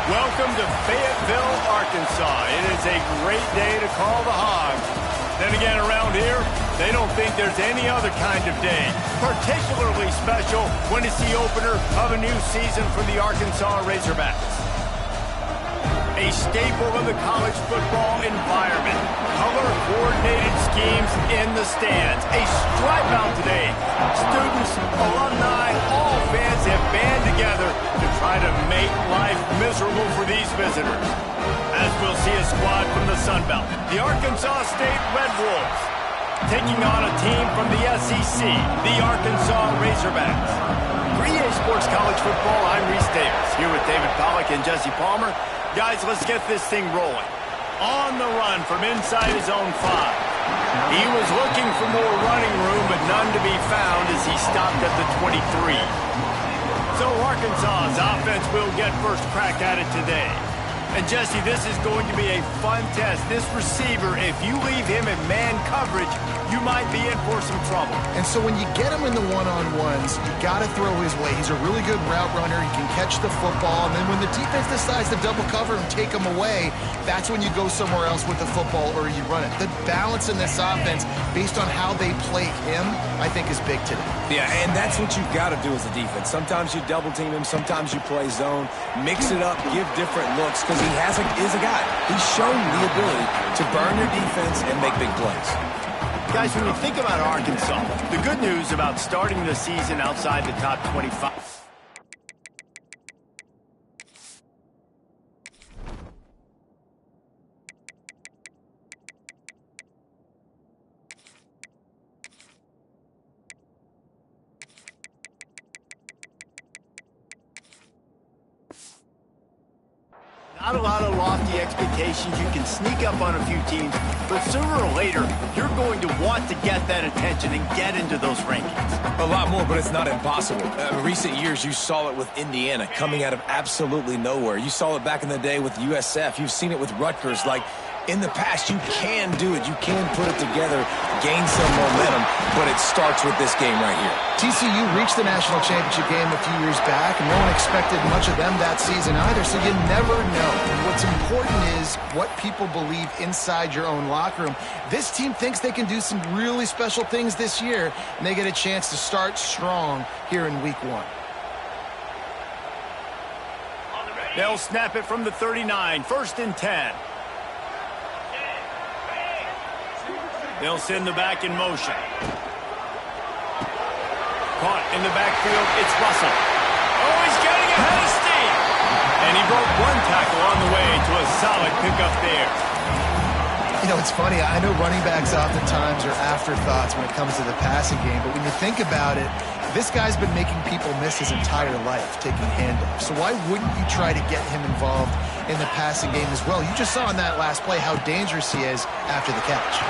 Welcome to Fayetteville, Arkansas. It is a great day to call the Hogs. Then again, around here, they don't think there's any other kind of day. Particularly special when it's the opener of a new season for the Arkansas Razorbacks. A staple of the college football environment. Color-coordinated schemes in the stands. A stripe out today. Students, alumni, all fans have band together to try to make life miserable for these visitors. As we'll see a squad from the Sun Belt, the Arkansas State Red Wolves, taking on a team from the SEC, the Arkansas Razorbacks. For EA Sports College Football, I'm Reese Davis, here with David Pollack and Jesse Palmer. Guys, let's get this thing rolling. On the run from inside his own 5. He was looking for more running room, but none to be found as he stopped at the 23. So Arkansas's offense will get first crack at it today. And Jesse, this is going to be a fun test. This receiver, if you leave him in man coverage, you might be in for some trouble. And so when you get him in the one-on-ones, you got to throw his way. He's a really good route runner. He can catch the football. And then when the defense decides to double cover and take him away, that's when you go somewhere else with the football or you run it. The balance in this offense, based on how they play him, I think is big today. Yeah, and that's what you've got to do as a defense. Sometimes you double team him, sometimes you play zone, mix it up, give different looks, because he is a guy. He's shown the ability to burn your defense and make big plays. Guys, when you think about Arkansas, the good news about starting the season outside the top 25. Not a lot of lofty expectations. You can sneak up on a few teams, but sooner or later, you're going to want to get that attention and get into those rankings. A lot more, but it's not impossible. In recent years, you saw it with Indiana coming out of absolutely nowhere. You saw it back in the day with USF. You've seen it with Rutgers. Like, in the past, you can do it. You can put it together, gain some momentum, but it starts with this game right here. TCU reached the national championship game a few years back, and no one expected much of them that season either, so you never know. And what's important is what people believe inside your own locker room. This team thinks they can do some really special things this year, and they get a chance to start strong here in week 1. They'll snap it from the 39, 1st and 10. They'll send the back in motion. Caught in the backfield, it's Russell. Oh, he's getting ahead of steam. And he broke one tackle on the way to a solid pickup there. You know, it's funny. I know running backs oftentimes are afterthoughts when it comes to the passing game, but when you think about it, this guy's been making people miss his entire life taking handoffs. So why wouldn't you try to get him involved in the passing game as well? You just saw in that last play how dangerous he is after the catch.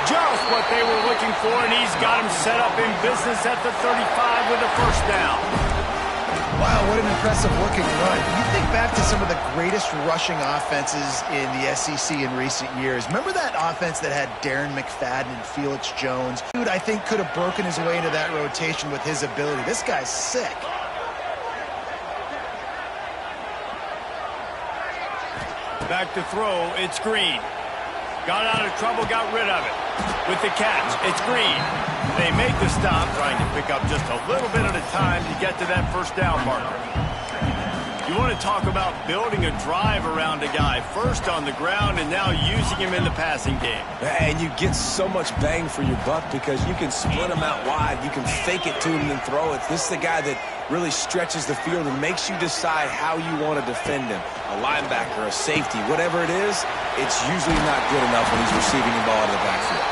Just what they were looking for, and he's got him set up in business at the 35 with a first down. Wow, what an impressive-looking run. You think back to some of the greatest rushing offenses in the SEC in recent years. Remember that offense that had Darren McFadden and Felix Jones? Dude, I think could have broken his way into that rotation with his ability. This guy's sick. Back to throw, it's Green. Got out of trouble, got rid of it. With the catch, it's Green. They make the stop, trying to pick up just a little bit at a time to get to that first down marker. You want to talk about building a drive around a guy, first on the ground and now using him in the passing game. And you get so much bang for your buck because you can split him out wide. You can fake it to him and throw it. This is the guy that really stretches the field and makes you decide how you want to defend him. A linebacker, a safety, whatever it is, it's usually not good enough when he's receiving the ball out of the backfield.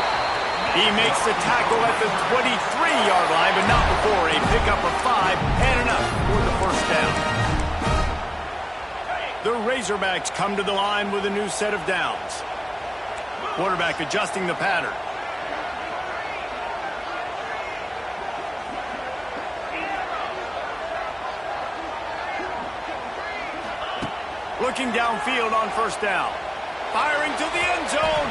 He makes the tackle at the 23-yard line, but not before a pickup of 5 and enough for the first down. The Razorbacks come to the line with a new set of downs. Quarterback adjusting the pattern. Looking downfield on first down. Firing to the end zone.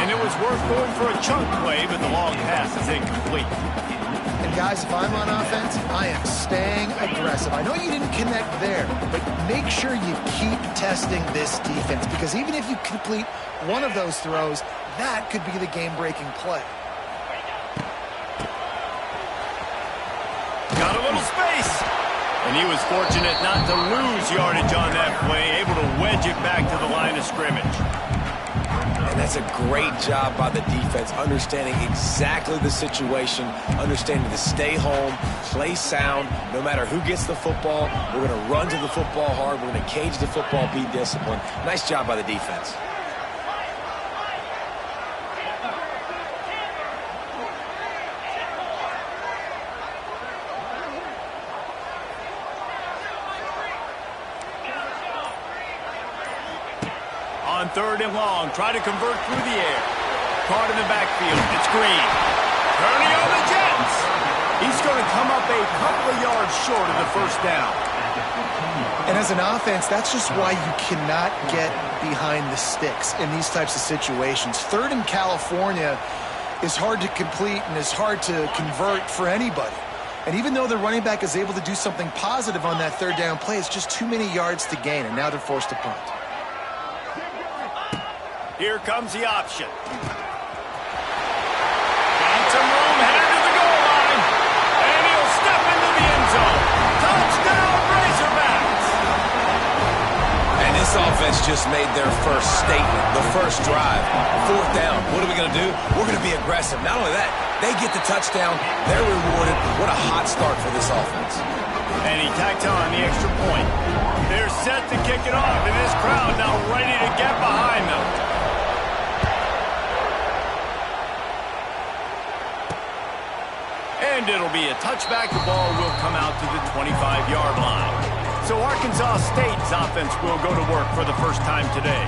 And it was worth going for a chunk play, but the long pass is incomplete. And Guys, if I'm on offense, I am staying aggressive. I know you didn't connect there, but make sure you keep testing this defense, because even if you complete one of those throws, that could be the game-breaking play. Got a little space. And he was fortunate not to lose yardage on that play, able to wedge it back to the line of scrimmage. And that's a great job by the defense, understanding exactly the situation, understanding to stay home, play sound. No matter who gets the football, we're going to run to the football hard. We're going to cage the football, be disciplined. Nice job by the defense. On 3rd and long, try to convert through the air. Caught in the backfield. It's Green. Turning on the Jets. He's going to come up a couple of yards short of the first down. And as an offense, that's just why you cannot get behind the sticks in these types of situations. 3rd in California is hard to complete and is hard to convert for anybody. And even though the running back is able to do something positive on that 3rd down play, it's just too many yards to gain, and now they're forced to punt. Here comes the option. Got some room, headed to the goal line. And he'll step into the end zone. Touchdown, Razorbacks! And this offense just made their first statement, the first drive. 4th down. What are we going to do? We're going to be aggressive. Not only that, they get the touchdown. They're rewarded. What a hot start for this offense. And he tacked on the extra point. They're set to kick it off, and this crowd now ready to get behind them. And it'll be a touchback. The ball will come out to the 25-yard line. So Arkansas State's offense will go to work for the first time today.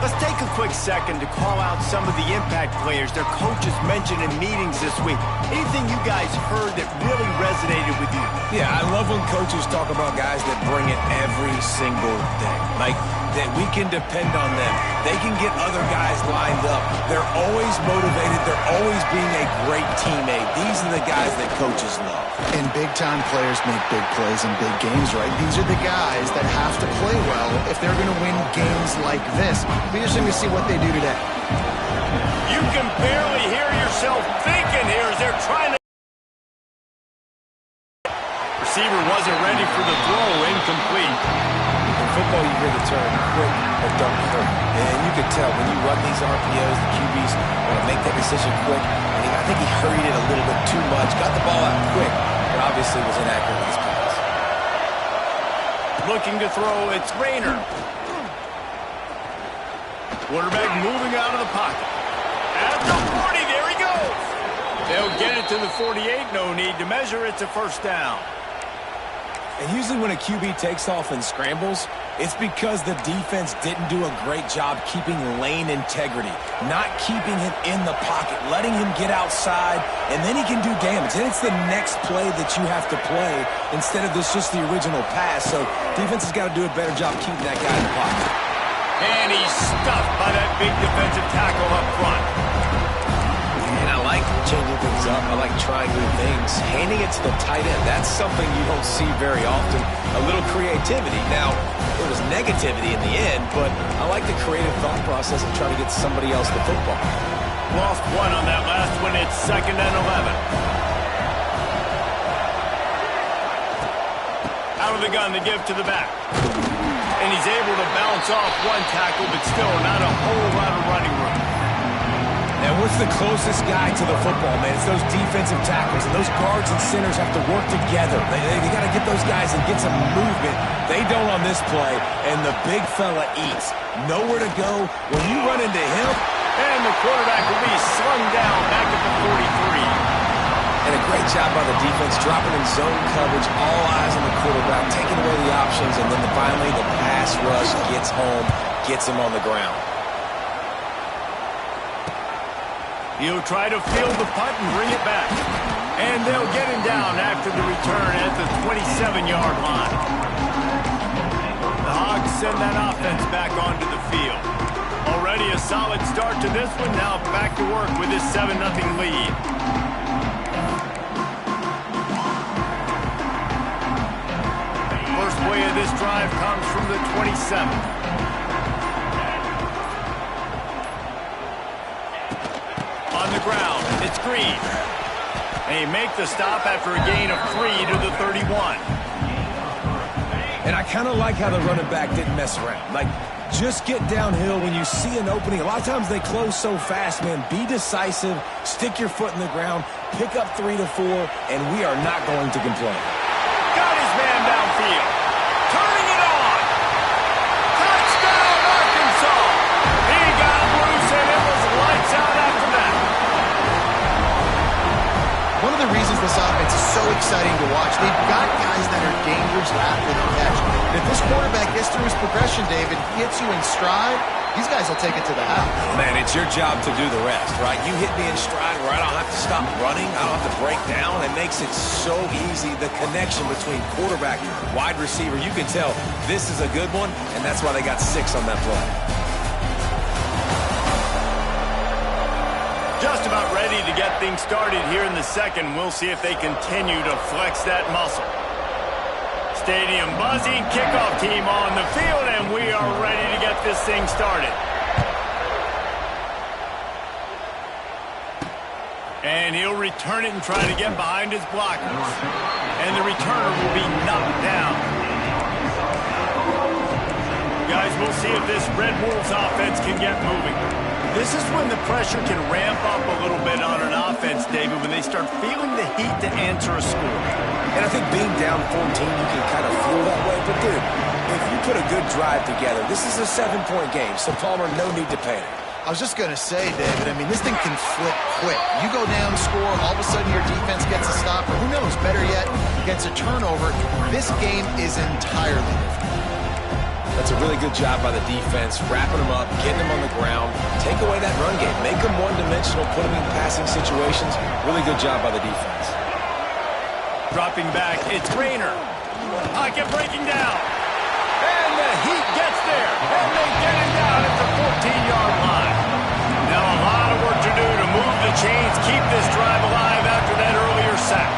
Let's take a quick second to call out some of the impact players their coaches mentioned in meetings this week. Anything you guys heard that really resonated with you? Yeah, I love when coaches talk about guys that bring it every single day. Like, that we can depend on them. They can get other guys lined up. They're always motivated. They're always being a great teammate. These are the guys that coaches love. And big-time players make big plays in big games, right? These are the guys that have to play well if they're going to win games like this. Be interesting to see what they do today. You can barely hear yourself thinking here as they're trying to... Receiver wasn't ready for the throw, incomplete. In football, you hear the term quick or don't hurt. And you can tell when you run these RPOs, the QBs want to make that decision quick. And I think he hurried it a little bit too much, got the ball out quick, but obviously was inaccurate with his pass. Looking to throw, it's Rayner. Quarterback moving out of the pocket. At the 40, there he goes. They'll get it to the 48, no need to measure, it's a first down. And usually when a QB takes off and scrambles, it's because the defense didn't do a great job keeping lane integrity, not keeping him in the pocket, letting him get outside, and then he can do damage. And it's the next play that you have to play instead of this just the original pass. So defense has got to do a better job keeping that guy in the pocket. And he's stuffed by that big defensive tackle up front. And I like changing things up. I like trying new things. Handing it to the tight end, that's something you don't see very often. A little creativity. Now, there was negativity in the end, but I like the creative thought process of trying to get somebody else the football. Lost one on that last one. It's 2nd and 11. Out of the gun to give to the back. And he's able to bounce off one tackle, but still not a whole lot of running room. Now, what's the closest guy to the football, man? It's those defensive tackles, and those guards and centers have to work together. They got to get those guys and get some movement. They don't on this play, and the big fella eats. Nowhere to go. When you run into him, and the quarterback will be slung down back at the 43. And a great job by the defense, dropping in zone coverage, all eyes on the quarterback, taking away the options, and then finally the pass rush gets home, gets him on the ground. He'll try to field the punt and bring it back. And they'll get him down after the return at the 27-yard line. The Hogs send that offense back onto the field. Already a solid start to this one, now back to work with this 7-0 lead. this drive comes from the 27. On the ground, it's Green. They make the stop after a gain of 3 to the 31. And I kind of like how the running back didn't mess around. Like, just get downhill when you see an opening. A lot of times they close so fast, man. Be decisive, stick your foot in the ground, pick up 3 to 4, and we are not going to complain. Got his man downfield. Turning it on. Touchdown, Arkansas. He got loose, and it was lights out after that. One of the reasons this offense is so exciting to watch, they've got guys that are dangerous after the catch. And if this quarterback gets through his progression, David, hits you in stride, these guys will take it to the house. Man, it's your job to do the rest, right? You hit me in stride where I don't have to stop running. I don't have to break down. It makes it so easy, the connection between quarterback, wide receiver. You can tell this is a good one, and that's why they got 6 on that play. Just about ready to get things started here in the second. We'll see if they continue to flex that muscle. Stadium buzzing, kickoff team on the field, and we are ready to get this thing started. And he'll return it and try to get behind his blockers. And the returner will be knocked down. Guys, we'll see if this Red Wolves offense can get moving. This is when the pressure can ramp up a little bit on an offense, David, when they start feeling the heat to answer a score. And I think being down 14, you can kind of feel that way. But, dude, if you put a good drive together, this is a 7-point game. So, Palmer, no need to panic. I was just going to say, David, I mean, this thing can flip quick. You go down, score, all of a sudden your defense gets a stop, or who knows, better yet, gets a turnover. This game is entirely different. That's a really good job by the defense, wrapping them up, getting them on the ground. Take away that run game. Make them one-dimensional, put them in passing situations. Really good job by the defense. Dropping back, it's Rayner. Pocket breaking down. And the heat gets there. And they get him down at the 14-yard line. Now a lot of work to do to move the chains, keep this drive alive after that earlier sack.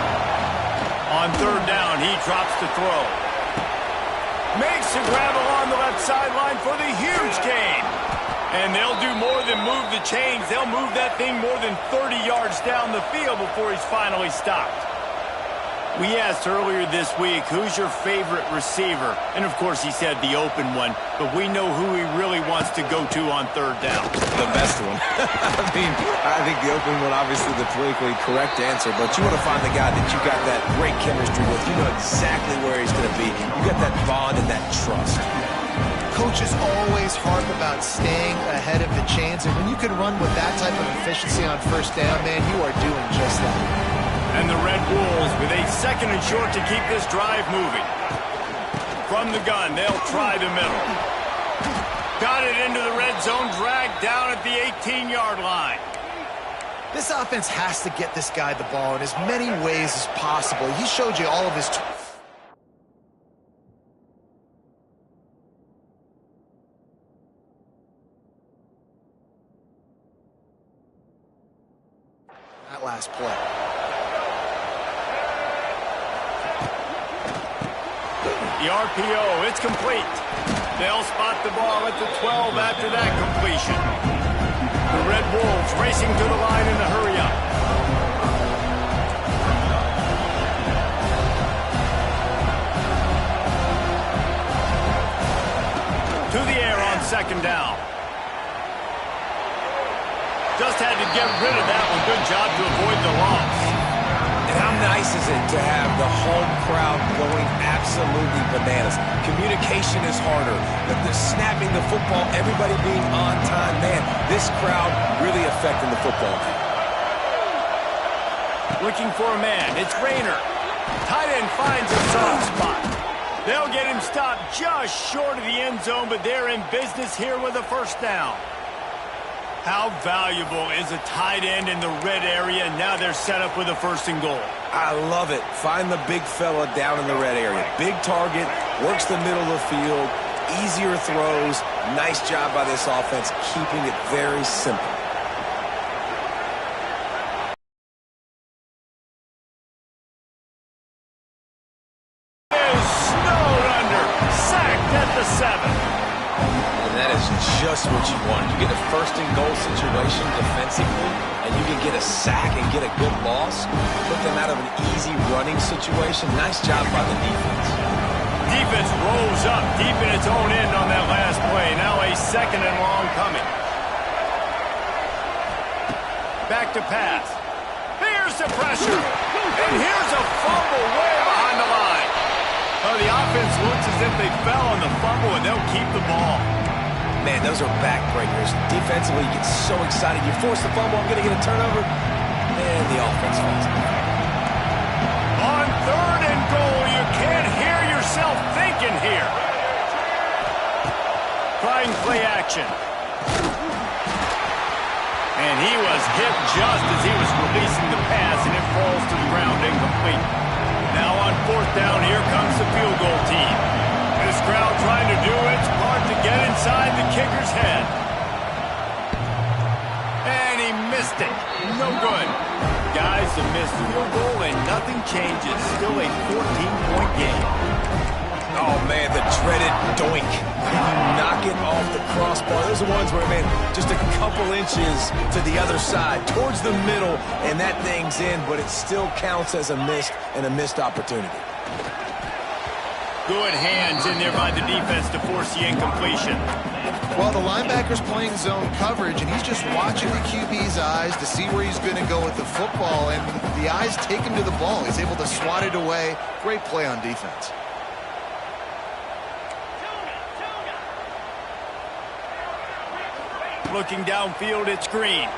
On third down, he drops to throw. Makes a grab along the left sideline for the huge gain. And they'll do more than move the chains. They'll move that thing more than 30 yards down the field before he's finally stopped. We asked earlier this week, who's your favorite receiver? And, of course, he said the open one. But we know who he really wants to go to on third down. The best one. I think the open one, obviously the politically correct answer. But you want to find the guy that you got that great chemistry with. You know exactly where he's going to be. You got that bond and that trust. Coaches always harp about staying ahead of the chains. And when you can run with that type of efficiency on first down, man, you are doing just that. And the Red Wolves with a 2nd and short to keep this drive moving. From the gun, they'll try the middle. Got it into the red zone, dragged down at the 18-yard line. This offense has to get this guy the ball in as many ways as possible. He showed you all of his... that last play. The RPO, it's complete. They'll spot the ball at the 12 after that completion. The Red Wolves racing to the line in the hurry-up. To the air on 2nd down. Just had to get rid of that one. Good job to avoid the loss. And how nice is it to have the home crowd going absolutely bananas? Communication is harder. The snapping the football, everybody being on time. Man, this crowd really affecting the football game. Looking for a man. It's Rayner. Tight end finds a soft spot. They'll get him stopped just short of the end zone, but they're in business here with a first down. How valuable is a tight end in the red area? Now they're set up with a 1st and goal. I love it. Find the big fella down in the red area. Big target, works the middle of the field, easier throws. Nice job by this offense, keeping it very simple. Snowed under. at the 7. And that is just what you want. You get a first and goal situation defensively, and you can get a sack and get a good loss, put them out of an easy running situation. Nice job by the defense. Defense rolls up deep in its own end on that last play. Now a 2nd and long coming. Back to pass. Here's the pressure. And here's a fumble way behind the line. Well, the offense looks as if they fell on the fumble, and they'll keep the ball. Man, those are backbreakers. Defensively, you get so excited. You force the fumble, I'm going to get a turnover, and the offense falls. On 3rd and goal, you can't hear yourself thinking here. Trying play action. And he was hit just as he was releasing the pass, and it falls to the ground incomplete. Now on 4th down, here comes the field goal team. This crowd trying to do its part to get inside the kicker's head. And he missed it. No good. Guys, a missed field goal and nothing changes. Still a 14-point game. Oh, man, the dreaded doink. You knock it off the crossbar. Those are ones where, man, just a couple inches to the other side, towards the middle, and that thing's in, but it still counts as a missed opportunity. Good hands in there by the defense to force the incompletion. Well, the linebacker's playing zone coverage, and he's just watching the QB's eyes to see where he's going to go with the football, and the eyes take him to the ball. He's able to swat it away. Great play on defense. Looking downfield, it's Green.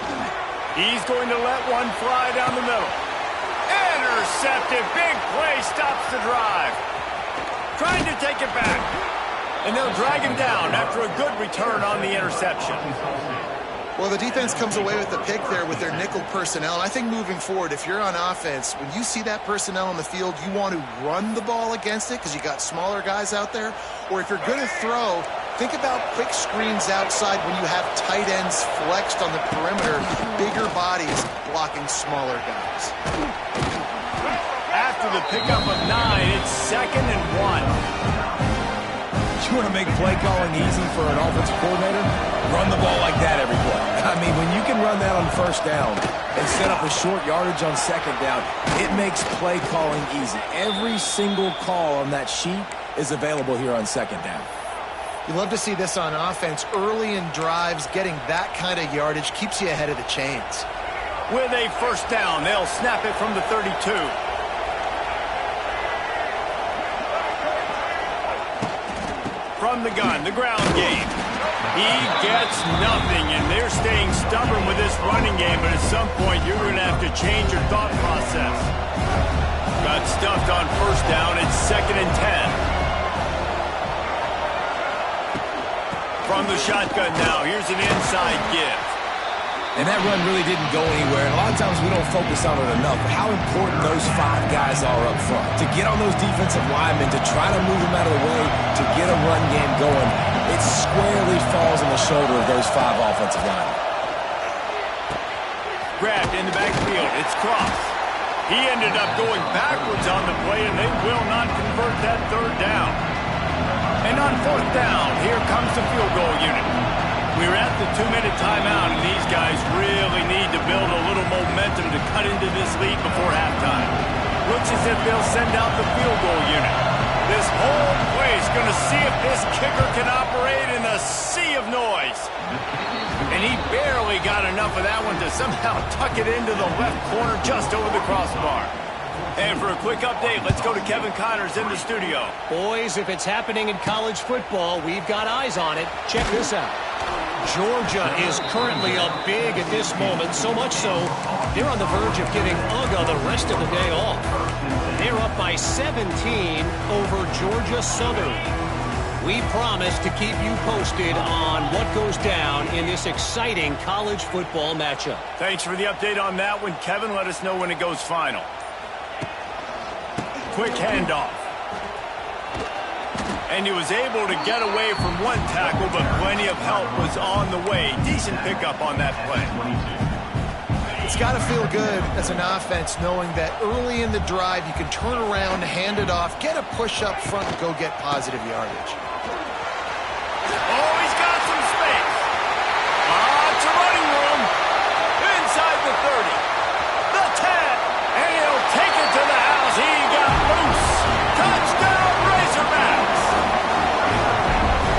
He's going to let one fly down the middle. Intercepted. Big play stops the drive. Trying to take it back. And they'll drag him down after a good return on the interception. Well, the defense comes away with the pick there with their nickel personnel. I think moving forward, if you're on offense, when you see that personnel on the field, you want to run the ball against it because you got smaller guys out there. Or if you're going to throw, think about quick screens outside when you have tight ends flexed on the perimeter, bigger bodies blocking smaller guys. After the pickup of 9, it's 2nd and 1. You want to make play calling easy for an offensive coordinator? Run the ball like that every play. I mean, when you can run that on 1st down and set up a short yardage on 2nd down, it makes play calling easy. Every single call on that sheet is available here on 2nd down. You love to see this on offense. Early in drives, getting that kind of yardage keeps you ahead of the chains. With a 1st down, they'll snap it from the 32. From the gun, the ground game. He gets nothing, and they're staying stubborn with this running game, but at some point you're going to have to change your thought process. Got stuffed on 1st down. It's 2nd and 10. From the shotgun now, here's an inside give. And that run really didn't go anywhere. And a lot of times we don't focus on it enough. But how important those 5 guys are up front. To get on those defensive linemen, to try to move them out of the way, to get a run game going, it squarely falls on the shoulder of those 5 offensive linemen. Grabbed in the backfield. It's Cross. He ended up going backwards on the play, and they will not convert that 3rd down. And on 4th down, here comes the field goal unit. We're at the 2-minute timeout, and these guys really need to build a little momentum to cut into this lead before halftime. Looks as if they'll send out the field goal unit. This whole place going to see if this kicker can operate in a sea of noise. And he barely got enough of that one to somehow tuck it into the left corner just over the crossbar. And for a quick update, let's go to Kevin Connors in the studio. Boys, if it's happening in college football, we've got eyes on it. Check this out. Georgia is currently up big at this moment, so much so they're on the verge of giving UGA the rest of the day off. They're up by 17 over Georgia Southern. We promise to keep you posted on what goes down in this exciting college football matchup. Thanks for the update on that one, Kevin. Let us know when it goes final. Quick handoff. And he was able to get away from one tackle, but plenty of help was on the way. Decent pickup on that play. It's got to feel good as an offense knowing that early in the drive you can turn around, hand it off, get a push up front, and go get positive yardage. Oh, he's got some space. It's a running room. Inside the 30. The 10. And he'll take it to the house. He got loose. Touchdown, Razorbacks.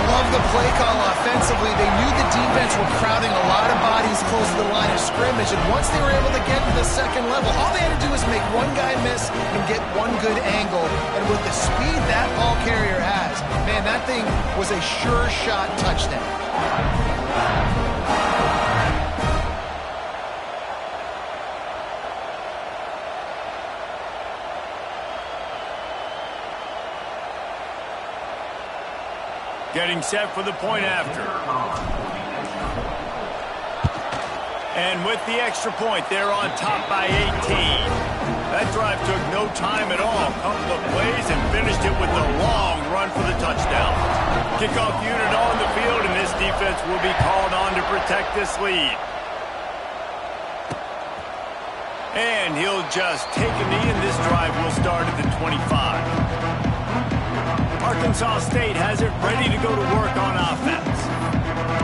Love the play call offensively. They knew the defense were crowding a lot of bodies close to the line of scrimmage, and once they were able to get to the second level, all they had to do was make one guy miss and get one good angle. And with the speed that ball carrier has, man, that thing was a sure shot touchdown. Getting set for the point after. And with the extra point, they're on top by 18. That drive took no time at all. Couple of plays and finished it with a long run for the touchdown. Kickoff unit on the field, and this defense will be called on to protect this lead. And he'll just take a knee, and this drive will start at the 25. Arkansas State has it ready to go to work on offense.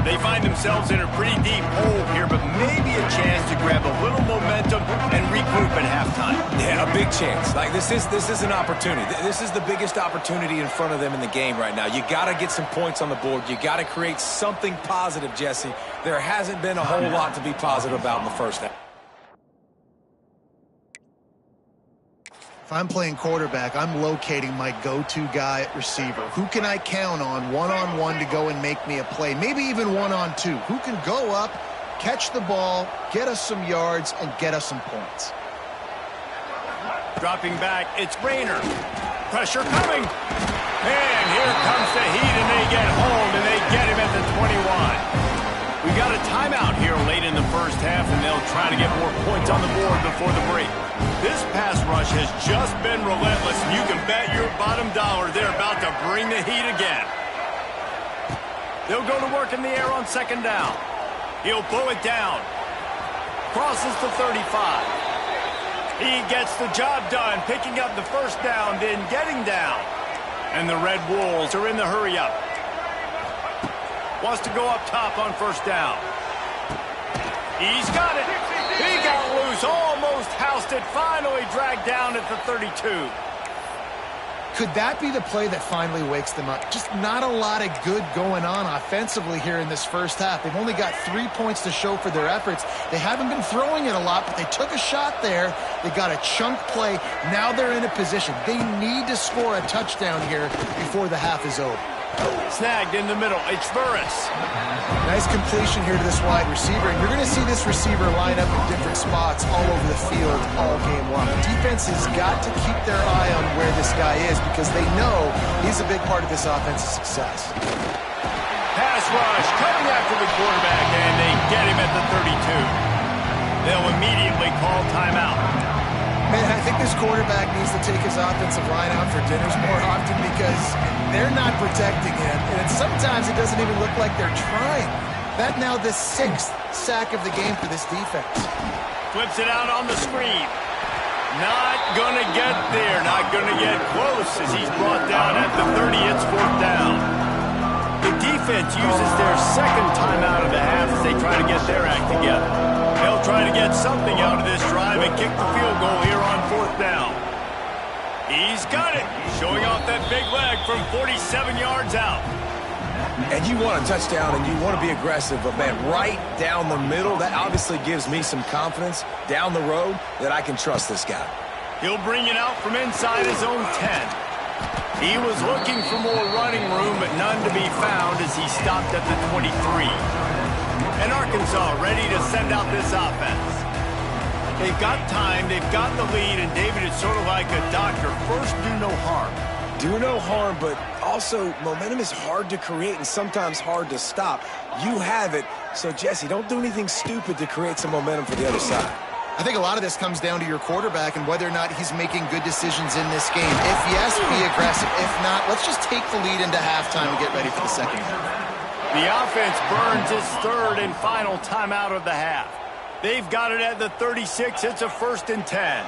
They find themselves in a pretty deep hole here, but maybe a chance to grab a little momentum and regroup at halftime. Yeah, a big chance. Like this is an opportunity. This is the biggest opportunity in front of them in the game right now. You got to get some points on the board. You got to create something positive, Jesse. There hasn't been a whole lot to be positive about in the first half. If I'm playing quarterback, I'm locating my go-to guy at receiver. Who can I count on one-on-one to go and make me a play? Maybe even one-on-two. Who can go up, catch the ball, get us some yards, and get us some points? Dropping back, it's Rayner. Pressure coming. And here comes the heat, and they get home, and they get him at the 21. We got a timeout here late in the first half, and they'll try to get more points on the board before the break. This pass rush has just been relentless, and you can bet your bottom dollar they're about to bring the heat again. They'll go to work in the air on second down. He'll pull it down. Crosses the 35. He gets the job done, picking up the first down, then getting down. And the Red Wolves are in the hurry-up. Wants to go up top on first down. He's got it. He got loose, almost housed it, finally dragged down at the 32. Could that be the play that finally wakes them up? Just not a lot of good going on offensively here in this first half. They've only got 3 points to show for their efforts. They haven't been throwing it a lot, but they took a shot there. They got a chunk play. Now they're in a position. They need to score a touchdown here before the half is over. Snagged in the middle. It's Burris. Nice completion here to this wide receiver. And you're going to see this receiver line up in different spots all over the field all game long. The defense has got to keep their eye on where this guy is because they know he's a big part of this offense's success. Pass rush coming after the quarterback, and they get him at the 32. They'll immediately call timeout. Man, I think this quarterback needs to take his offensive line out for dinners more often because they're not protecting him, and sometimes it doesn't even look like they're trying. That now the 6th sack of the game for this defense. Flips it out on the screen. Not going to get there, not going to get close as he's brought down at the 30. It's fourth down. The defense uses their second timeout of the half as they try to get their act together. They'll try to get something out of this drive and kick the field goal here on fourth down. He's got it, showing off that big leg from 47 yards out. And you want a touchdown and you want to be aggressive, but man, right down the middle, that obviously gives me some confidence down the road that I can trust this guy. He'll bring it out from inside his own 10. He was looking for more running room, but none to be found as he stopped at the 23. And Arkansas ready to send out this offense. They've got time, they've got the lead, and David, it's sort of like a doctor. First, do no harm. Do no harm, but also momentum is hard to create and sometimes hard to stop. You have it, so Jesse, don't do anything stupid to create some momentum for the other side. I think a lot of this comes down to your quarterback and whether or not he's making good decisions in this game. If yes, be aggressive. If not, let's just take the lead into halftime and get ready for the second half. The offense burns its third and final timeout of the half. They've got it at the 36. It's a 1st and 10.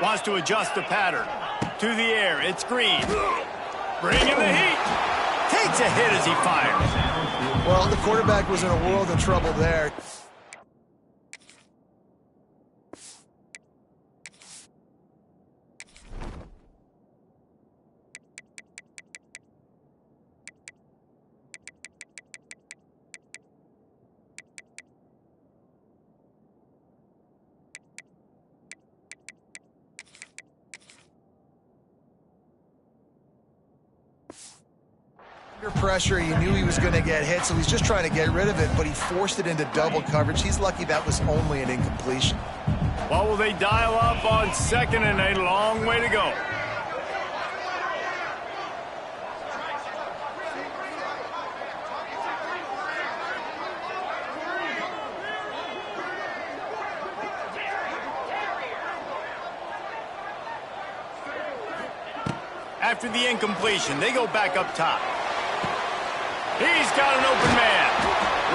Wants to adjust the pattern. To the air, it's Green. Bringing the heat. Takes a hit as he fires. Well, the quarterback was in a world of trouble there. Under pressure, he knew he was going to get hit, so he's just trying to get rid of it, but he forced it into double coverage. He's lucky that was only an incompletion. What will they dial up on second and a long way to go? After the incompletion, they go back up top. He's got an open man.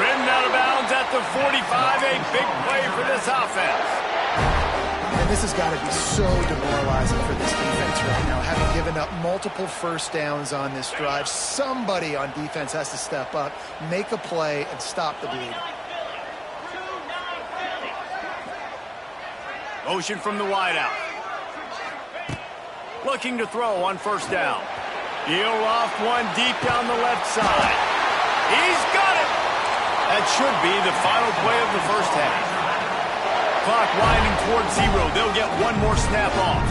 Ridden out of bounds at the 45. A big play for this offense. And this has got to be so demoralizing for this defense right now, having given up multiple first downs on this drive. Somebody on defense has to step up, make a play, and stop the bleed. Motion from the wideout. Looking to throw on first down. He'll loft one deep down the left side. He's got it. That should be the final play of the first half. Clock winding towards 0. They'll get one more snap off.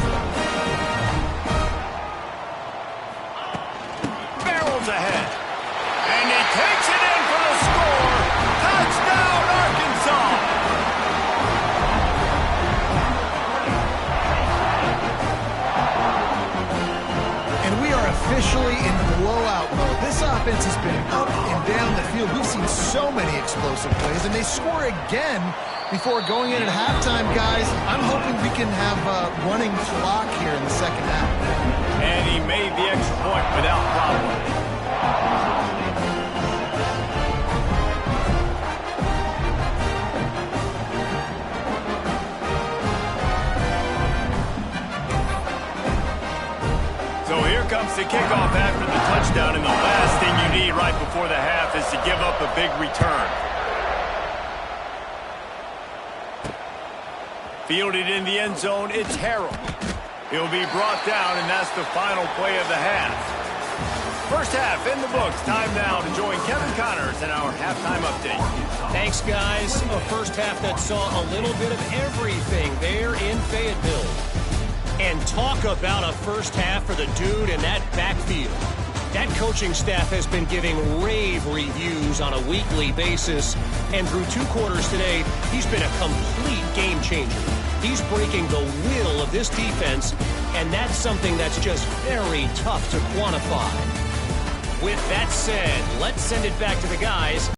Barrels ahead. And he takes it in for the score. Touchdown, Arkansas. Officially in blowout mode. This offense has been up and down the field. We've seen so many explosive plays, and they score again before going in at halftime, guys. I'm hoping we can have a running clock here in the second half. And he made the extra point without problem. So here comes the kickoff after the touchdown, and the last thing you need right before the half is to give up a big return. Fielded in the end zone, it's Harrell. He'll be brought down, and that's the final play of the half. First half in the books. Time now to join Kevin Connors in our halftime update. Thanks, guys. A first half that saw a little bit of everything there in Fayetteville. And talk about a first half for the dude in that backfield. That coaching staff has been giving rave reviews on a weekly basis. And through 2 quarters today, he's been a complete game changer. He's breaking the will of this defense, and that's something that's just very tough to quantify. With that said, let's send it back to the guys.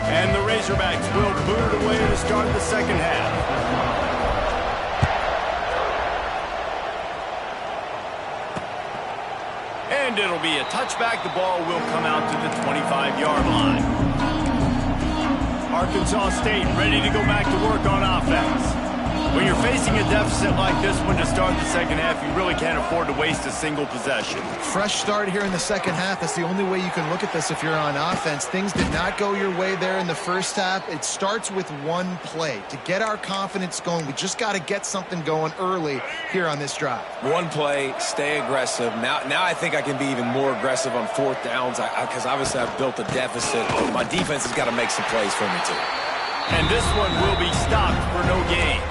And the Razorbacks will boot it away to start the second half. And it'll be a touchback. The ball will come out to the 25-yard line. Arkansas State ready to go back to work on offense. When you're facing a deficit like this one to start the second half, you really can't afford to waste a single possession. Fresh start here in the second half. That's the only way you can look at this if you're on offense. Things did not go your way there in the first half. It starts with one play. To get our confidence going, we just got to get something going early here on this drive. One play, stay aggressive. Now I think I can be even more aggressive on fourth downs because obviously I've built a deficit. My defense has got to make some plays for me too. And this one will be stopped for no gain.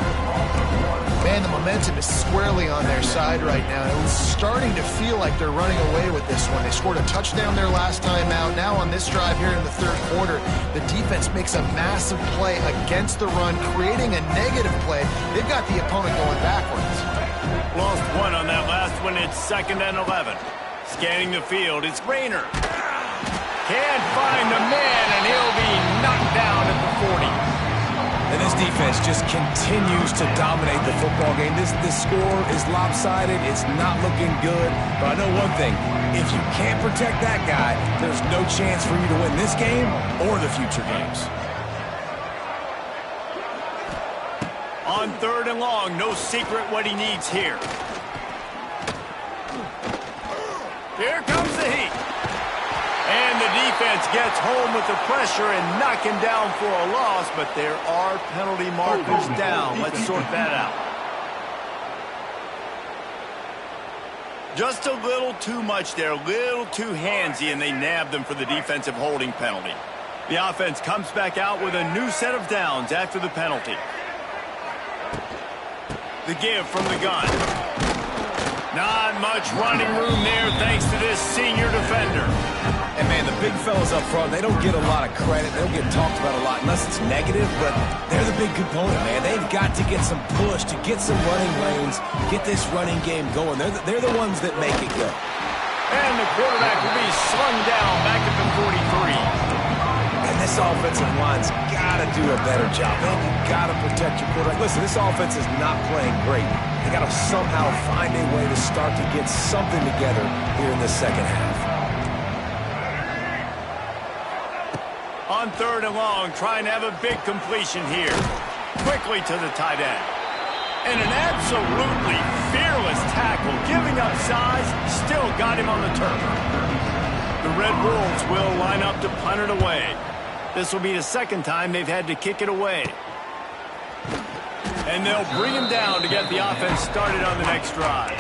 Man, the momentum is squarely on their side right now. It was starting to feel like they're running away with this one. They scored a touchdown their last time out. Now on this drive here in the third quarter, the defense makes a massive play against the run, creating a negative play. They've got the opponent going backwards. Lost one on that last one. It's 2nd and 11. Scanning the field, it's Rayner. Can't find the man, and he'll be knocked down at the 40. And this defense just continues to dominate the football game. This score is lopsided. It's not looking good. But I know one thing. If you can't protect that guy, there's no chance for you to win this game or the future games. On 3rd and long, no secret what he needs here. Here comes the heat. And the defense gets home with the pressure and knock him down for a loss, but there are penalty markers down. Let's sort that out. Just a little too much there, a little too handsy, and they nabbed them for the defensive holding penalty. The offense comes back out with a new set of downs after the penalty. The give from the gun. Not much running room there thanks to this senior defender. And, man, the big fellas up front, they don't get a lot of credit. They don't get talked about a lot unless it's negative, but they're the big component, man. They've got to get some push, to get some running lanes, get this running game going. They're the ones that make it go. And the quarterback will be slung down back at the 43. And this offensive line's got to do a better job, man. You've got to protect your quarterback. Listen, this offense is not playing great. They got to somehow find a way to start to get something together here in the second half. On 3rd and long, trying to have a big completion here. Quickly to the tight end. And an absolutely fearless tackle, giving up size, still got him on the turf. The Red Wolves will line up to punt it away. This will be the second time they've had to kick it away. And they'll bring him down to get the offense started on the next drive.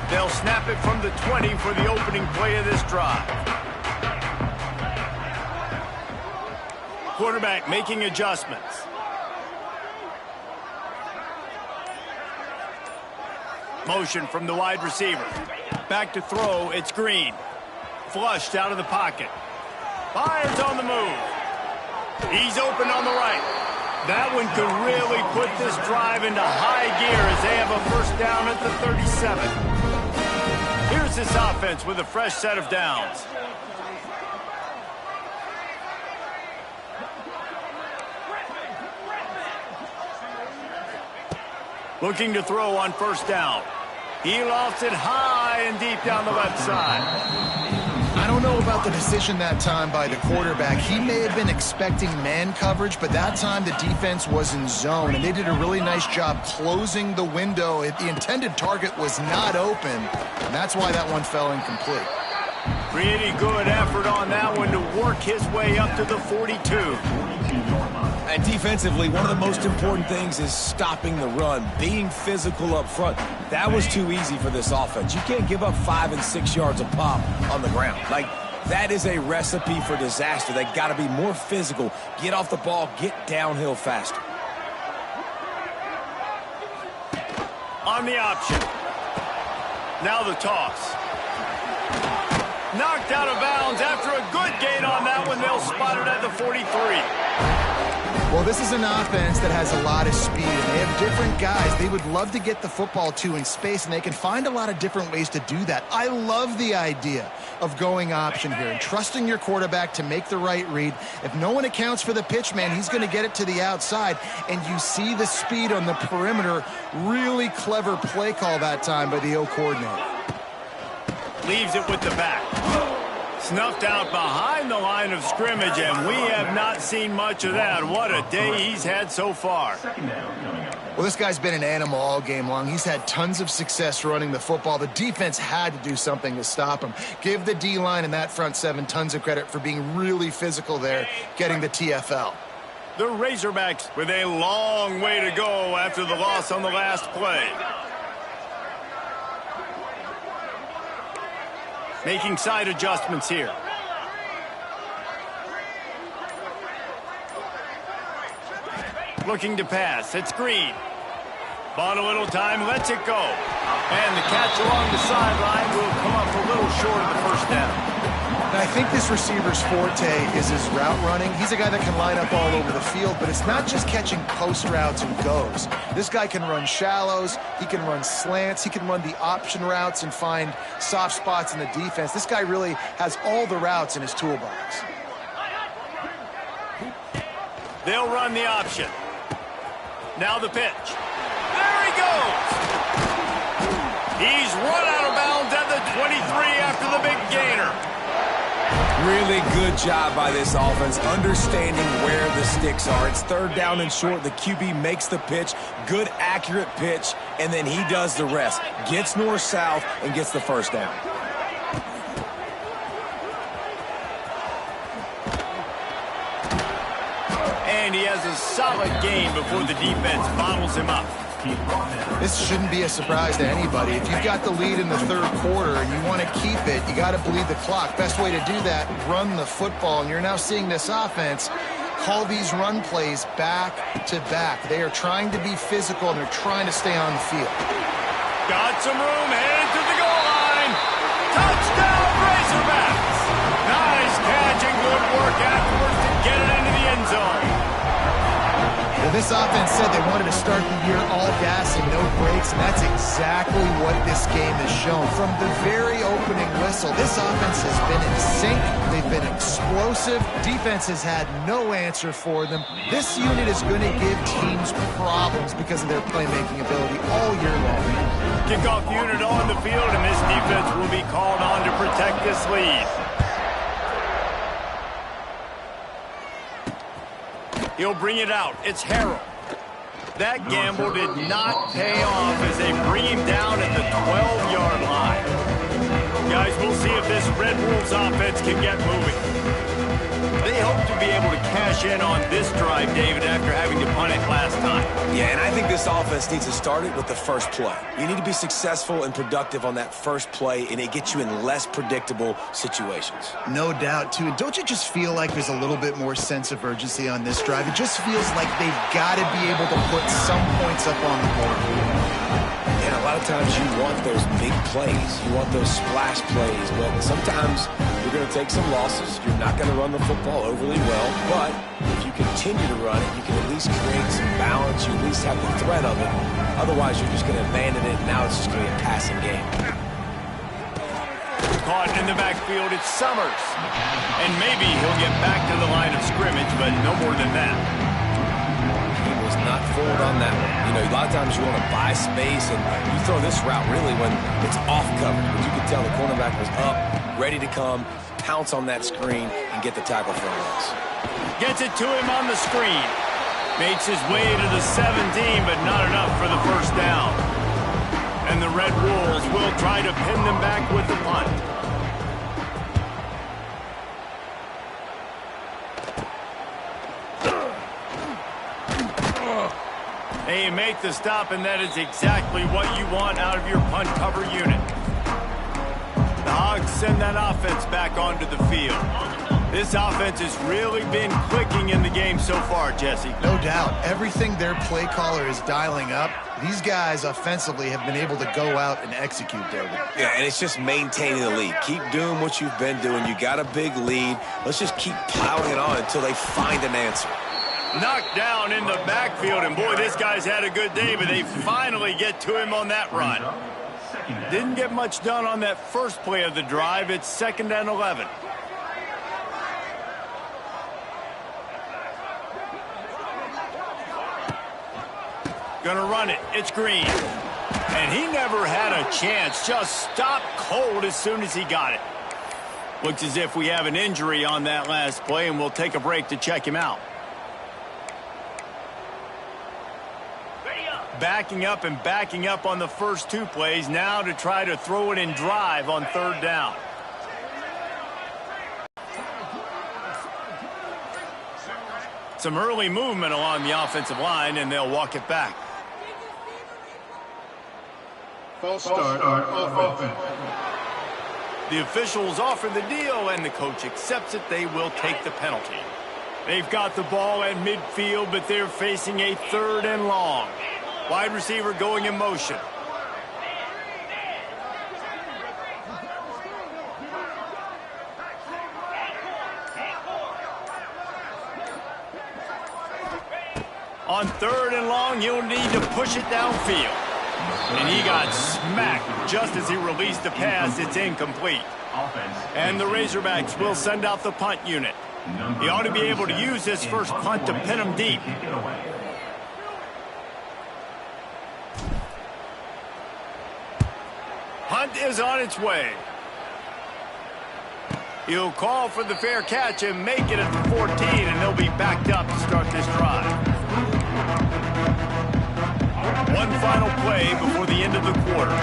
They'll snap it from the 20 for the opening play of this drive. Quarterback making adjustments. Motion from the wide receiver. Back to throw, it's Green. Flushed out of the pocket. Fires on the move. He's open on the right. That one could really put this drive into high gear as they have a first down at the 37. Here's this offense with a fresh set of downs. Looking to throw on first down. He lofts it high and deep down the left side. I don't know about the decision that time by the quarterback. He may have been expecting man coverage, but that time the defense was in zone, and they did a really nice job closing the window. The intended target was not open, and that's why that one fell incomplete. Pretty good effort on that one to work his way up to the 42. And defensively, one of the most important things is stopping the run, being physical up front. That was too easy for this offense. You can't give up 5 and 6 yards a pop on the ground. Like, that is a recipe for disaster. They got to be more physical, get off the ball, get downhill faster. On the option. Now the toss. Knocked out of bounds after a good gain on that one. They'll spot it at the 43. Well, this is an offense that has a lot of speed, and they have different guys they would love to get the football to in space, and they can find a lot of different ways to do that. I love the idea of going option here and trusting your quarterback to make the right read. If no one accounts for the pitch, man, he's going to get it to the outside, and you see the speed on the perimeter. Really clever play call that time by the O coordinator. Leaves it with the back. Snuffed out behind the line of scrimmage, and we have not seen much of that. What a day he's had so far. Well, this guy's been an animal all game long. He's had tons of success running the football. The defense had to do something to stop him. Give the D-line and that front seven tons of credit for being really physical there, getting the TFL. The Razorbacks with a long way to go after the loss on the last play. Making side adjustments here. Looking to pass. It's Green. Bought a little time, lets it go. And the catch along the sideline will come up a little short of the first down. I think this receiver's forte is his route running. He's a guy that can line up all over the field, but it's not just catching post routes and goes. This guy can run shallows, he can run slants, he can run the option routes and find soft spots in the defense. This guy really has all the routes in his toolbox. They'll run the option. Now the pitch. There he goes. He's run out of bounds at the 23 after the big gainer. Really good job by this offense, understanding where the sticks are. It's third down and short. The QB makes the pitch, good, accurate pitch, and then he does the rest. Gets north-south and gets the first down. And he has a solid gain before the defense bottles him up. This shouldn't be a surprise to anybody. If you've got the lead in the third quarter and you want to keep it, you got to bleed the clock. Best way to do that, run the football. And you're now seeing this offense call these run plays back to back. They are trying to be physical, and they're trying to stay on the field. Got some room, headed to the goal line. Touchdown, Razorbacks. Nice catch and good work afterwards to get it into the end zone. Well, this offense said they wanted to start the year all gas and no brakes, and that's exactly what this game has shown. From the very opening whistle, this offense has been in sync. They've been explosive. Defense has had no answer for them. This unit is going to give teams problems because of their playmaking ability all year long. Kickoff unit on the field, and this defense will be called on to protect this lead. He'll bring it out. It's Harrell. That gamble did not pay off as they bring him down at the 12-yard line. Guys, we'll see if this Red Wolves offense can get moving. They hope to be able to cash in on this drive, David, after having to punt it last time. Yeah, and I think this offense needs to start it with the first play. You need to be successful and productive on that first play, and it gets you in less predictable situations. No doubt, too. And don't you just feel like there's a little bit more sense of urgency on this drive? It just feels like they've got to be able to put some points up on the board. And a lot of times you want those big plays. You want those splash plays, but sometimes you're going to take some losses. You're not going to run the football overly well, but if you continue to run it, you can at least create some balance. You at least have the threat of it. Otherwise, you're just going to abandon it, and now it's just going to be a passing game. Caught in the backfield, it's Summers. And maybe he'll get back to the line of scrimmage, but no more than that. He was not fooled on that one. You know, a lot of times you want to buy space, and you throw this route really when it's off coverage. But you could tell the cornerback was up, ready to come, pounce on that screen, and get the tackle for a loss. Gets it to him on the screen. Makes his way to the 17, but not enough for the first down. And the Red Wolves will try to pin them back with the punt. Hey, you make the stop, and that is exactly what you want out of your punt cover unit. The Hogs send that offense back onto the field. This offense has really been clicking in the game so far, Jesse. No doubt. Everything their play caller is dialing up, these guys offensively have been able to go out and execute, David. Yeah, and it's just maintaining the lead. Keep doing what you've been doing. You got a big lead. Let's just keep piling it on until they find an answer. Knocked down in the backfield, and boy, this guy's had a good day, but they finally get to him on that run. Didn't get much done on that first play of the drive. It's 2nd and 11. Gonna run it. It's Green. And he never had a chance. Just stopped cold as soon as he got it. Looks as if we have an injury on that last play, and we'll take a break to check him out. Backing up and backing up on the first two plays now to try to throw it in drive on 3rd down. Some early movement along the offensive line, and they'll walk it back. False start on offense. The officials offer the deal, and the coach accepts it. They will take the penalty. They've got the ball at midfield, but they're facing a 3rd and long. Wide receiver going in motion. On 3rd and long, you'll need to push it downfield. And he got smacked just as he released the pass. It's incomplete. And the Razorbacks will send out the punt unit. He ought to be able to use this first punt to pin him deep. Punt is on its way. He'll call for the fair catch and make it at the 14, and they'll be backed up to start this drive. One final play before the end of the quarter.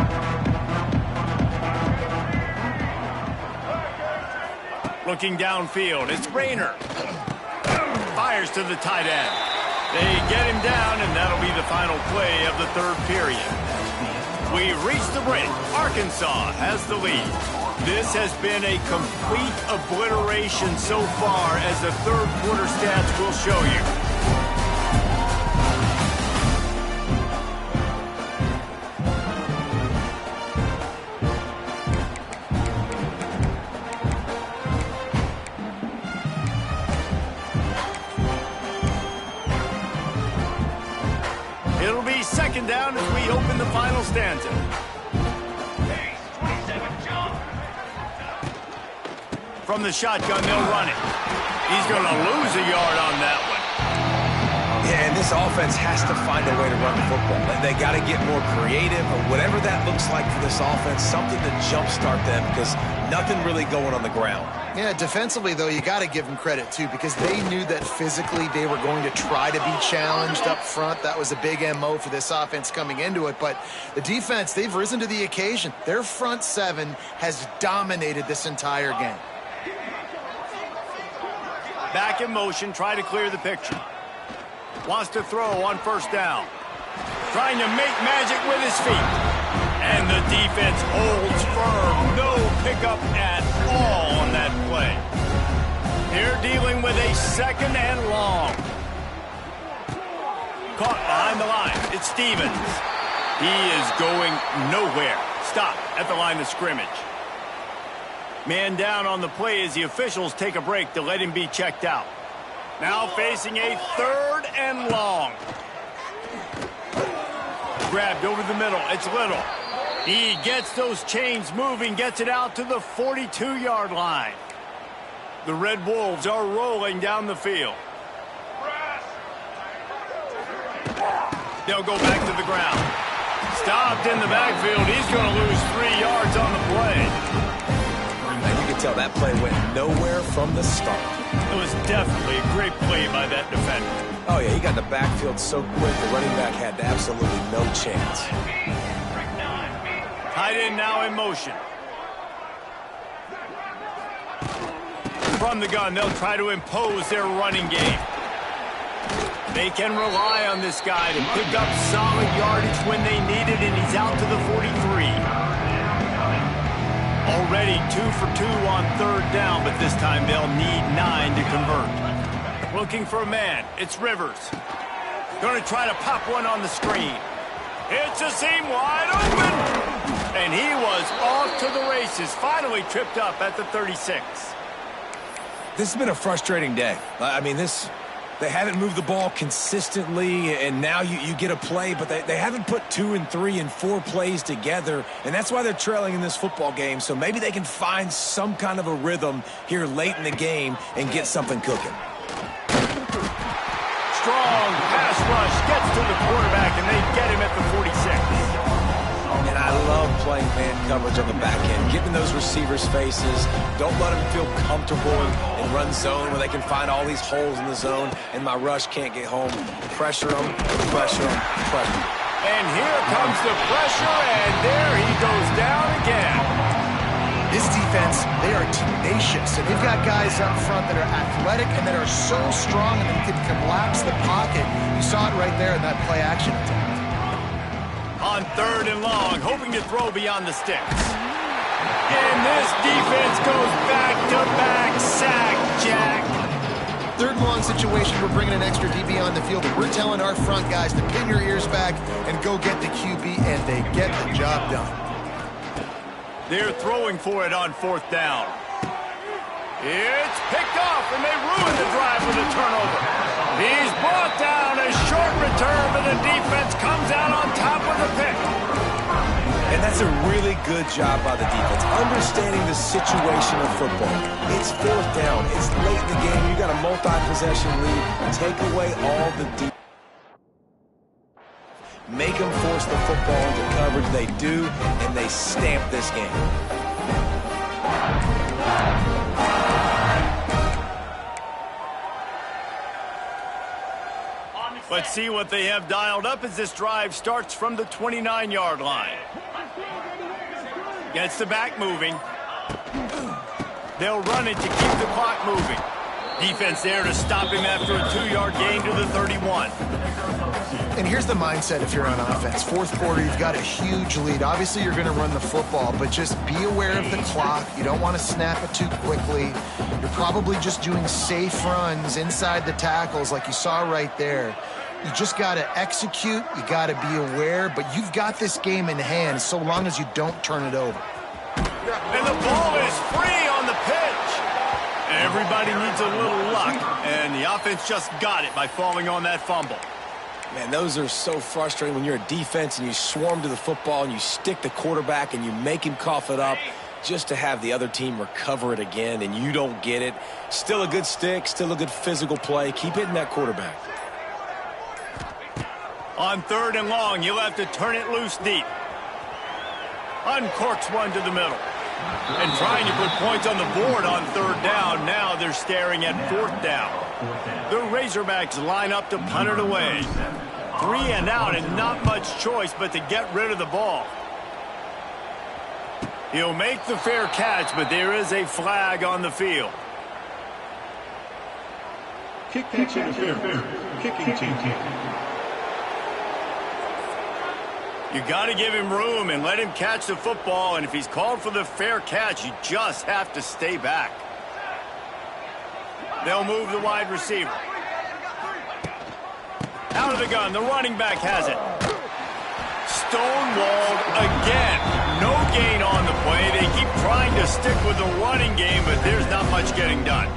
Looking downfield, it's Rayner. Fires to the tight end. They get him down, and that'll be the final play of the 3rd period. We've reached the break. Arkansas has the lead. This has been a complete obliteration so far, as the 3rd quarter stats will show you. It'll be 2nd down as we open the final stanza. From the shotgun, they'll run it. He's going to lose a yard on that one. Yeah, and this offense has to find a way to run the football. They got to get more creative, or whatever that looks like for this offense, something to jumpstart them, because nothing really going on the ground. Yeah, defensively, though, you got to give them credit, too, because they knew that physically they were going to try to be challenged up front. That was a big MO for this offense coming into it. But the defense, they've risen to the occasion. Their front 7 has dominated this entire game. Back in motion, try to clear the picture. Wants to throw on 1st down. Trying to make magic with his feet. And the defense holds firm. No pickup at all on that play. They're dealing with a 2nd and long. Caught behind the line. It's Stevens. He is going nowhere. Stop at the line of scrimmage. Man down on the play as the officials take a break to let him be checked out. Now facing a 3rd and long. Grabbed over the middle. It's Little. He gets those chains moving, gets it out to the 42-yard line. The Red Wolves are rolling down the field. They'll go back to the ground. Stopped in the backfield. He's going to lose 3 yards on the play. You can tell that play went nowhere from the start. It was definitely a great play by that defender. Oh, yeah, he got in the backfield so quick, the running back had absolutely no chance. Tight end now in motion. From the gun, they'll try to impose their running game. They can rely on this guy to pick up solid yardage when they need it, and he's out to the 43. Already 2 for 2 on 3rd down, but this time they'll need 9 to convert. Looking for a man. It's Rivers. Going to try to pop one on the screen. It's a seam wide open. And he was off to the races. Finally tripped up at the 36. This has been a frustrating day. I mean, they haven't moved the ball consistently, and now you get a play, but they haven't put 2 and 3 and 4 plays together, and that's why they're trailing in this football game. So maybe they can find some kind of a rhythm here late in the game and get something cooking. Strong pass rush gets to the quarterback, and they get him at the 46. And I love playing man coverage on the back end, getting those receivers' faces. Don't let them feel comfortable in run zone where they can find all these holes in the zone, and my rush can't get home. Pressure them, pressure them, pressure them. And here comes the pressure, and there he goes down again. This defense, they are tenacious, and they've got guys up front that are athletic and that are so strong and they can collapse the pocket. You saw it right there in that play action attempt. On 3rd and long, hoping to throw beyond the sticks. And this defense goes back-to-back sack, Jack. 3rd and long situation, we're bringing an extra DB on the field, and we're telling our front guys to pin your ears back and go get the QB, and they get the job done. They're throwing for it on 4th down. It's picked off, and they ruin the drive with a turnover. He's brought down as short the defense comes out on top with the pick. And that's a really good job by the defense, understanding the situation of football. It's fourth down. It's late in the game. You got a multi-possession lead. Take away all the defense. Make them force the football into coverage. They do, and they stamp this game. Let's see what they have dialed up as this drive starts from the 29-yard line. Gets the back moving. They'll run it to keep the clock moving. Defense there to stop him after a 2-yard gain to the 31. And here's the mindset if you're on offense. Fourth quarter, you've got a huge lead. Obviously, you're going to run the football, but just be aware of the clock. You don't want to snap it too quickly. You're probably just doing safe runs inside the tackles like you saw right there. You just got to execute. You got to be aware, but you've got this game in hand so long as you don't turn it over. And the ball is free on the pitch. Everybody needs a little luck, and the offense just got it by falling on that fumble. Man, those are so frustrating when you're a defense and you swarm to the football and you stick the quarterback and you make him cough it up just to have the other team recover it again and you don't get it. Still a good stick, still a good physical play. Keep hitting that quarterback. On 3rd and long, you'll have to turn it loose deep. Uncorks one to the middle. And trying to put points on the board on 3rd down. Now they're staring at 4th down. The Razorbacks line up to punt it away. 3 and out and not much choice but to get rid of the ball. He'll make the fair catch, but there is a flag on the field. Kick catch interference. Kicking team. You got to give him room and let him catch the football, and if he's called for the fair catch, you just have to stay back. They'll move the wide receiver. Out of the gun, the running back has it. Stonewalled again. No gain on the play. They keep trying to stick with the running game, but there's not much getting done.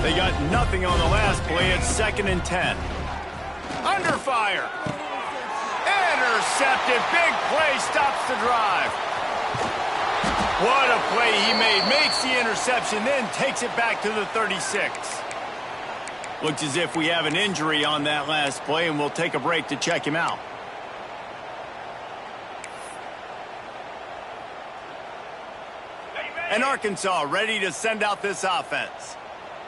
They got nothing on the last play. It's 2nd and 10. Under fire. Intercepted. Big play stops the drive. What a play he made. Makes the interception, then takes it back to the 36. Looks as if we have an injury on that last play, and we'll take a break to check him out. And Arkansas ready to send out this offense.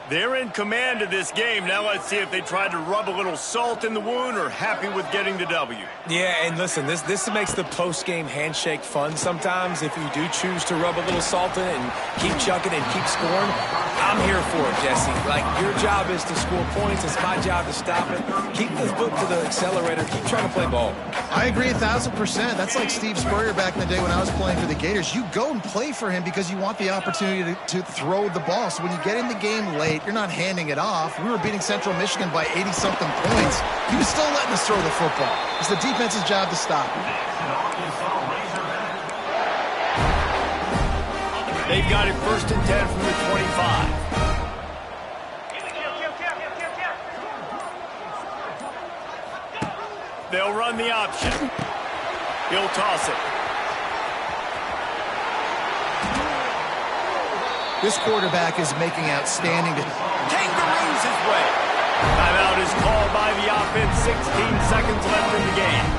They're in command of this game. Now let's see if they try to rub a little salt in the wound or happy with getting the W. Yeah, and listen, this makes the post-game handshake fun sometimes. If you do choose to rub a little salt in it and keep chucking and keep scoring, I'm here for it, Jesse. Like, your job is to score points. It's my job to stop it. Keep the foot to the accelerator. Keep trying to play ball. I agree 1,000%. That's like Steve Spurrier back in the day when I was playing for the Gators. You go and play for him because you want the opportunity to throw the ball. So when you get in the game late, you're not handing it off. We were beating Central Michigan by 80-something points. He was still letting us throw the football. It's the defense's job to stop him. They've got it 1st and 10 from the 25. They'll run the option. He'll toss it. This quarterback is making outstanding. Kangaroos his way. Timeout is called by the offense. 16 seconds left in the game.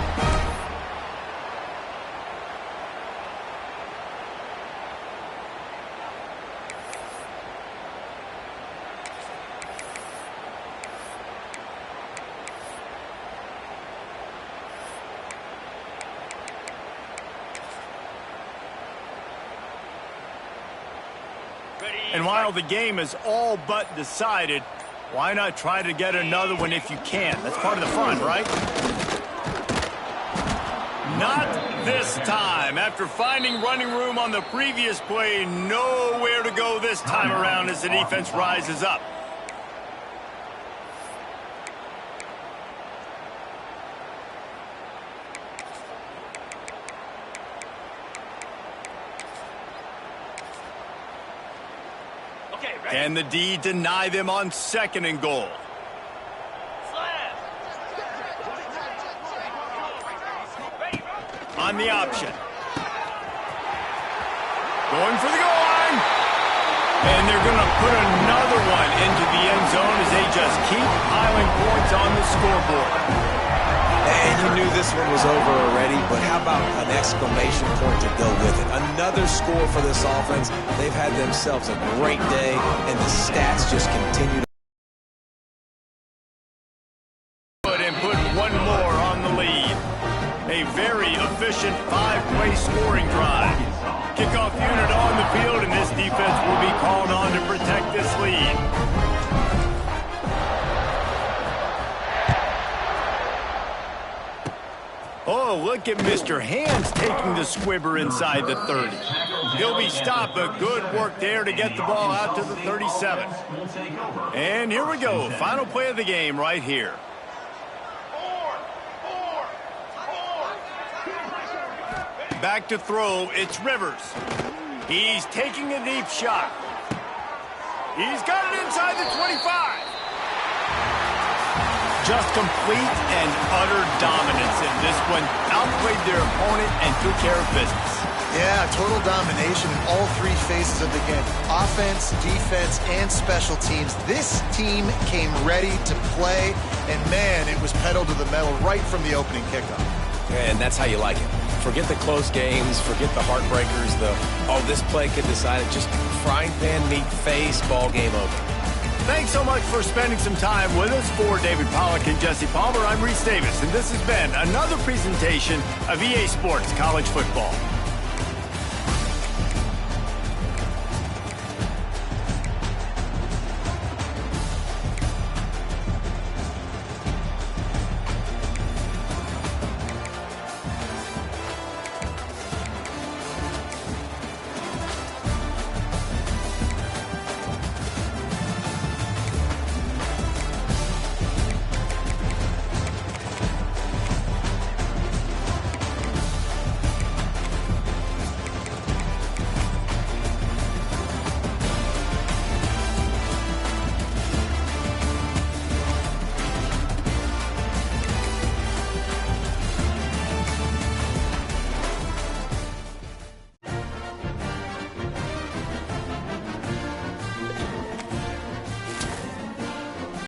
And while the game is all but decided, why not try to get another one if you can? That's part of the fun, right? Not this time. After finding running room on the previous play, nowhere to go this time around as the defense rises up. Can the D deny them on 2nd and goal? on the option. Going for the goal line. And they're going to put another one into the end zone as they just keep piling points on the scoreboard. And you knew this one was over already, but how about an exclamation point to go with it? Another score for this offense. They've had themselves a great day, and the stats just continue to and put one more on the lead. A very efficient five-play scoring drive. Kickoff unit on the field, and this defense will be called on to protect this lead. Oh, look at Mr. Hands taking the squibber inside the 30. He'll be stopped, but good work there to get the ball out to the 37. And here we go. Final play of the game right here. Back to throw, it's Rivers. He's taking a deep shot. He's got it inside the 25. Just complete and utter dominance in this one. Outplayed their opponent and took care of business. Yeah, total domination in all three phases of the game. Offense, defense, and special teams. This team came ready to play, and man, it was pedal to the metal right from the opening kickoff. And that's how you like it. Forget the close games, forget the heartbreakers, this play could decide it. Just frying pan meat face, ball game over. Thanks so much for spending some time with us. For David Pollack and Jesse Palmer, I'm Reese Davis, and this has been another presentation of EA Sports College Football.